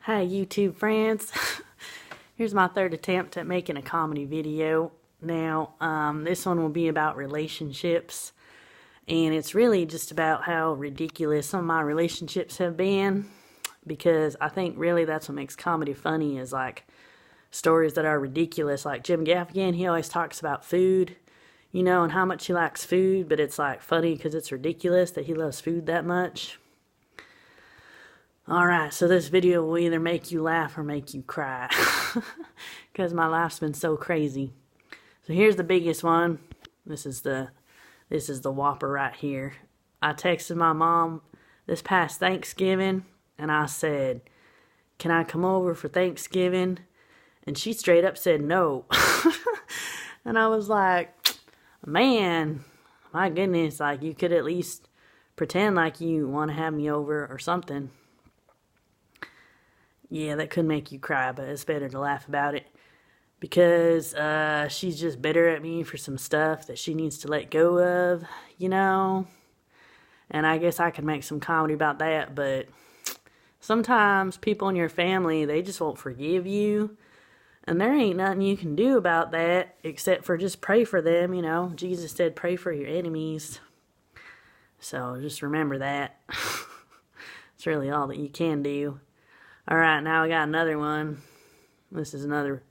Hi YouTube friends. Here's my third attempt at making a comedy video. Now, this one will be about relationships, and it's really just about how ridiculous some of my relationships have been, because I think really that's what makes comedy funny, is like stories that are ridiculous. Like Jim Gaffigan, he always talks about food, and how much he likes food, but it's like funny because it's ridiculous that he loves food that much. Alright, so this video will either make you laugh or make you cry, because my life's been so crazy. So here's the biggest one. This is the whopper right here. I texted my mom this past Thanksgiving, and I said, "Can I come over for Thanksgiving?" And she straight up said no. And I was like, man, my goodness, like you could at least pretend like you want to have me over or something. Yeah, that could make you cry, but it's better to laugh about it, because she's just bitter at me for some stuff that she needs to let go of, and I guess I could make some comedy about that, but sometimes people in your family, they just won't forgive you, and there ain't nothing you can do about that except for just pray for them. Jesus said pray for your enemies, so just remember that. It's really all that you can do. Alright, now I got another one. This is another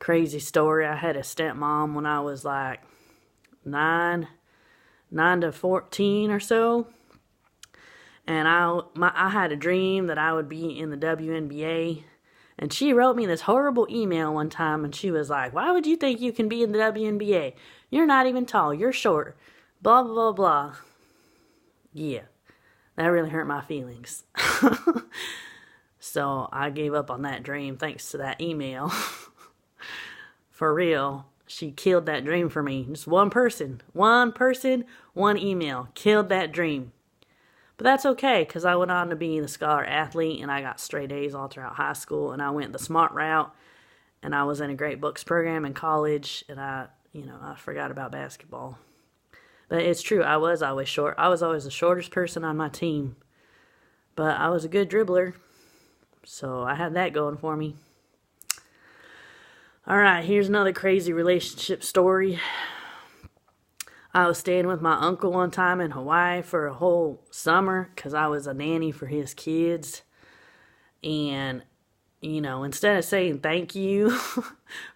crazy story. I had a stepmom when I was like 9 to 14 or so. And I had a dream that I would be in the WNBA. And she wrote me this horrible email one time, and she was like, "Why would you think you can be in the WNBA? You're not even tall. You're short. Blah, blah, blah, blah." Yeah, that really hurt my feelings. So I gave up on that dream thanks to that email. For real, she killed that dream for me. Just one person, one email, killed that dream. But that's okay, because I went on to be the scholar athlete, and I got straight A's all throughout high school, and I went the smart route, and I was in a great books program in college, and I forgot about basketball. But it's true, I was always short. I was always the shortest person on my team. But I was a good dribbler. So I had that going for me. Alright, here's another crazy relationship story. I was staying with my uncle one time in Hawaii for a whole summer because I was a nanny for his kids. And, instead of saying thank you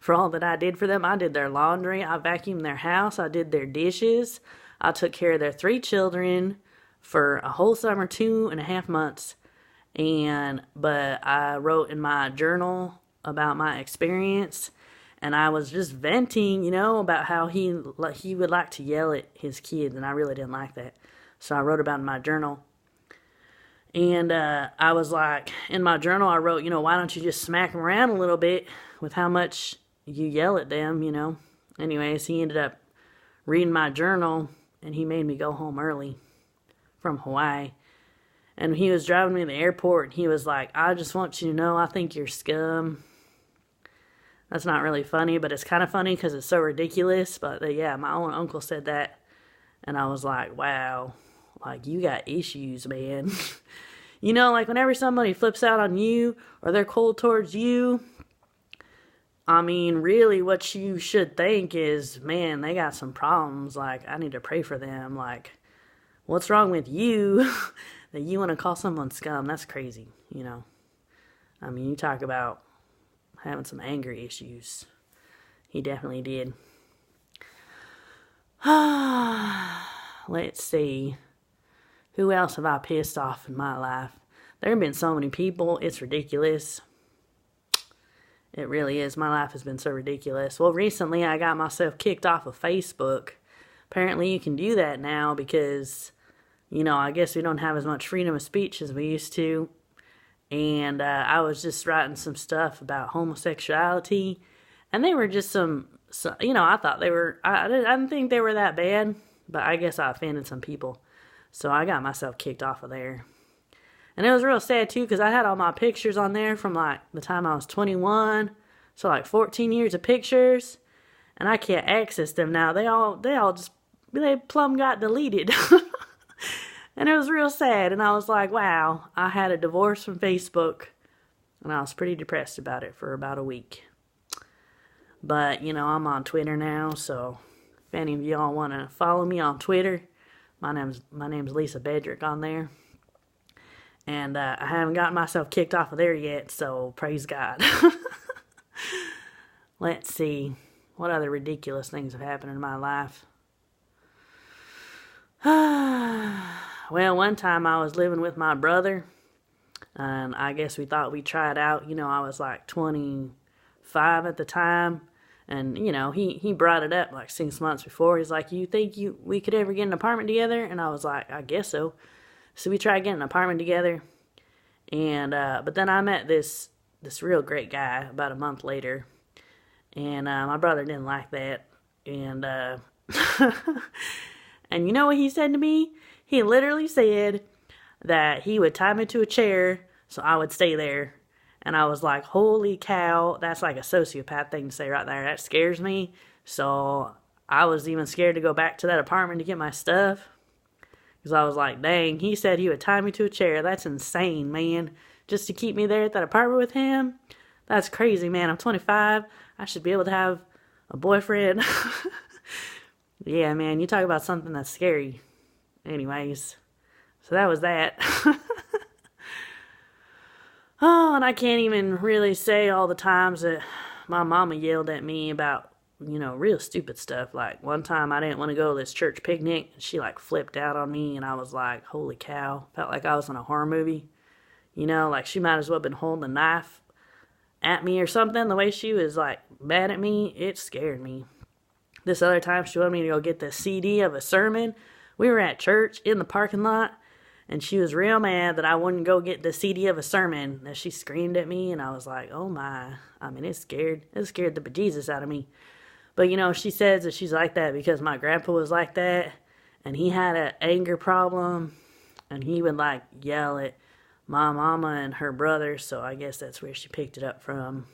for all that I did for them, I did their laundry, I vacuumed their house, I did their dishes, I took care of their 3 children for a whole summer, 2.5 months. But I wrote in my journal about my experience, and I was just venting, about how he would like to yell at his kids, and I really didn't like that. So I wrote about it in my journal. And I was like, in my journal, I wrote, why don't you just smack them around a little bit with how much you yell at them, Anyways, he ended up reading my journal, and he made me go home early from Hawaii. And he was driving me to the airport, and he was like, "I just want you to know I think you're scum." That's not really funny, but it's kind of funny because it's so ridiculous. But yeah, my own uncle said that. And I was like, wow, like you got issues, man. Like whenever somebody flips out on you or they're cold towards you, I mean, really what you should think is, man, they got some problems. Like, I need to pray for them. Like, what's wrong with you that you want to call someone scum? That's crazy, I mean, you talk about having some anger issues. He definitely did. Let's see. Who else have I pissed off in my life? There have been so many people. It's ridiculous. It really is. My life has been so ridiculous. Well, recently I got myself kicked off of Facebook. Apparently you can do that now because, I guess we don't have as much freedom of speech as we used to. And I was just writing some stuff about homosexuality. And they were just some I thought they were, I didn't think they were that bad. But I guess I offended some people. So I got myself kicked off of there. And it was real sad too, because I had all my pictures on there from like the time I was 21. So like 14 years of pictures. And I can't access them now. They plumb got deleted. And it was real sad. And I was like, wow, I had a divorce from Facebook And I was pretty depressed about it for about a week. But, I'm on Twitter now, so if any of y'all want to follow me on Twitter, my name's Davis-Bedrick on there. And I haven't gotten myself kicked off of there yet, so praise God. Let's see. What other ridiculous things have happened in my life? Well, one time I was living with my brother, and I guess we thought we'd try it out. I was like 25 at the time, and, he brought it up like 6 months before. He's like, you think we could ever get an apartment together? And I was like, I guess so. So we tried getting an apartment together, and but then I met this real great guy about a month later, and my brother didn't like that, and and you know what he said to me? He literally said that he would tie me to a chair so I would stay there, and I was like, holy cow, that's like a sociopath thing to say right there. That scares me. So I was even scared to go back to that apartment to get my stuff. Because I was like, dang, he said he would tie me to a chair. That's insane, man. Just to keep me there at that apartment with him? That's crazy, man. I'm 25. I should be able to have a boyfriend. Yeah, man, you talk about something that's scary. Anyways, so that was that. Oh, and I can't even really say all the times that my mama yelled at me about, real stupid stuff. Like, one time I didn't want to go to this church picnic, and she, flipped out on me, and I was like, holy cow. Felt like I was in a horror movie. Like, she might as well have been holding a knife at me or something. The way she was, mad at me, it scared me. This other time, she wanted me to go get the CD of a sermon. We were at church in the parking lot, and she was real mad that I wouldn't go get the CD of a sermon. And she screamed at me, and I was like, oh my. I mean, it scared the bejesus out of me. But, she says that she's like that because my grandpa was like that, and he had an anger problem, and he would, yell at my mama and her brother, so I guess that's where she picked it up from.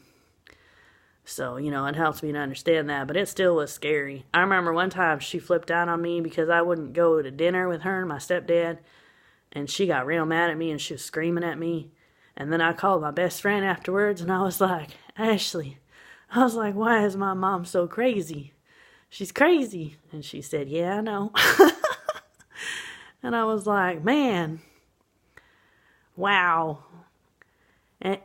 So, it helps me to understand that, but it still was scary. I remember one time she flipped out on me because I wouldn't go to dinner with her and my stepdad, and she got real mad at me, and she was screaming at me. And then I called my best friend afterwards, and I was like, Ashley, why is my mom so crazy? She's crazy. And she said, yeah, I know. And I was like, man, wow. And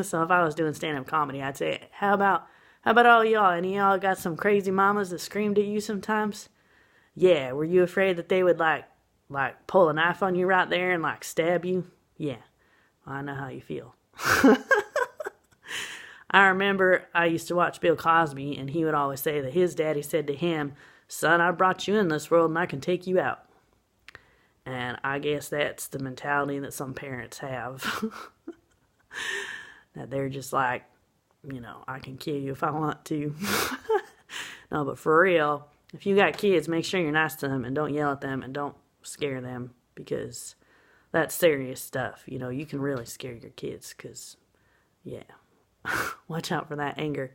so if I was doing stand-up comedy, I'd say, how about all y'all? Any of y'all got some crazy mamas that screamed at you sometimes? Yeah, were you afraid that they would pull a knife on you right there and stab you? Yeah, well, I know how you feel. I remember I used to watch Bill Cosby, and he would always say that his daddy said to him, son, I brought you in this world and I can take you out. And I guess that's the mentality that some parents have. That they're just I can kill you if I want to. No, but for real, if you got kids, make sure you're nice to them and don't yell at them and don't scare them, because that's serious stuff. You can really scare your kids because, yeah, watch out for that anger.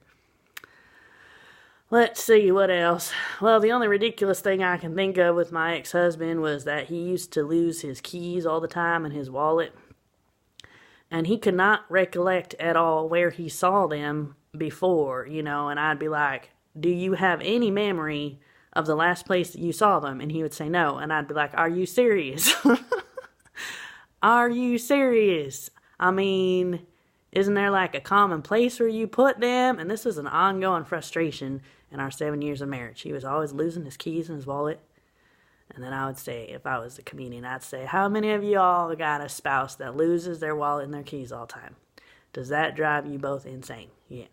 Let's see, what else? Well, the only ridiculous thing I can think of with my ex-husband was that he used to lose his keys all the time and his wallet. And he could not recollect at all where he saw them before, and I'd be like, do you have any memory of the last place that you saw them? And he would say no. And I'd be like, are you serious? Are you serious? I mean, isn't there a common place where you put them? And this was an ongoing frustration in our 7 years of marriage. He was always losing his keys and his wallet. And then I would say, if I was a comedian, I'd say, how many of y'all got a spouse that loses their wallet and their keys all the time? Does that drive you both insane? Yeah,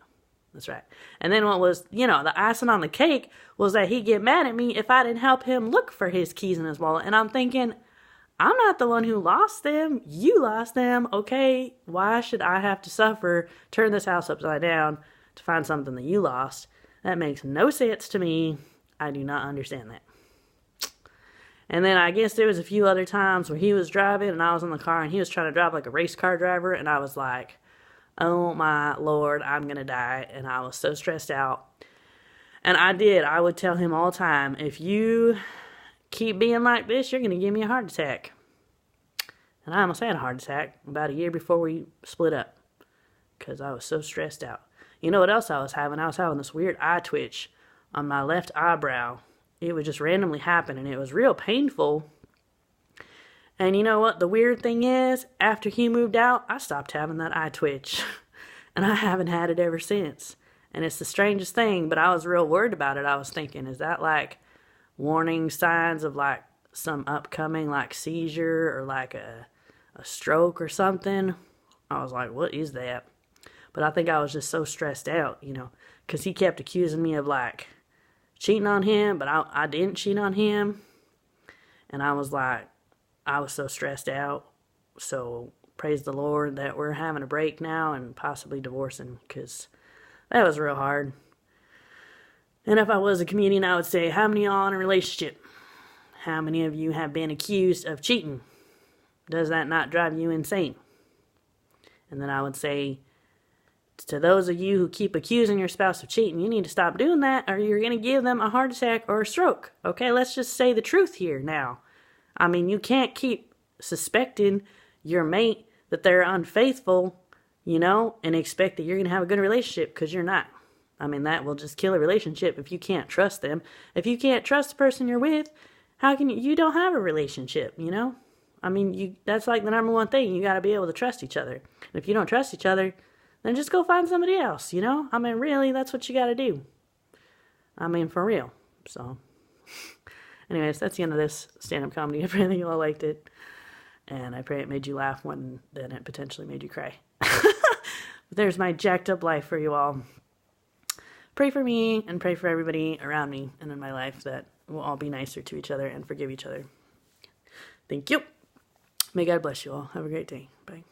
that's right. And then what was, the icing on the cake was that he'd get mad at me if I didn't help him look for his keys and his wallet. And I'm thinking, I'm not the one who lost them. You lost them, okay? Why should I have to suffer, turn this house upside down to find something that you lost? That makes no sense to me. I do not understand that. And then I guess there was a few other times where he was driving and I was in the car and he was trying to drive like a race car driver, and I was like, oh my Lord, I'm going to die. And I was so stressed out. And I would tell him all the time, if you keep being like this, you're going to give me a heart attack. And I almost had a heart attack about a year before we split up. because I was so stressed out. You know what else I was having? I was having this weird eye twitch on my left eyebrow. It would just randomly happen, and it was real painful. And you know what the weird thing is? After he moved out, I stopped having that eye twitch. And I haven't had it ever since. And it's the strangest thing, but I was real worried about it. I was thinking, is that like warning signs of like some upcoming like seizure or like a stroke or something? I was like, what is that? But I think I was just so stressed out, because he kept accusing me of like cheating on him, but I didn't cheat on him. And I was like, I was so stressed out. So praise the Lord that we're having a break now and possibly divorcing, because that was real hard. And if I was a comedian, I would say, how many of y'all in a relationship? How many of you have been accused of cheating? Does that not drive you insane? And then I would say, to those of you who keep accusing your spouse of cheating, you need to stop doing that, or you're going to give them a heart attack or a stroke. Okay, let's just say the truth here now. I mean, you can't keep suspecting your mate that they're unfaithful, and expect that you're going to have a good relationship, because you're not. I mean, that will just kill a relationship if you can't trust them. If you can't trust the person you're with, how can you don't have a relationship, I mean, that's like the number one thing. You got to be able to trust each other. And if you don't trust each other, then just go find somebody else, I mean, really, that's what you got to do. I mean, for real. So, anyways, that's the end of this stand-up comedy. I pray that you all liked it. And I pray it made you laugh more than it potentially made you cry. There's my jacked up life for you all. Pray for me and pray for everybody around me and in my life that we'll all be nicer to each other and forgive each other. Thank you. May God bless you all. Have a great day. Bye.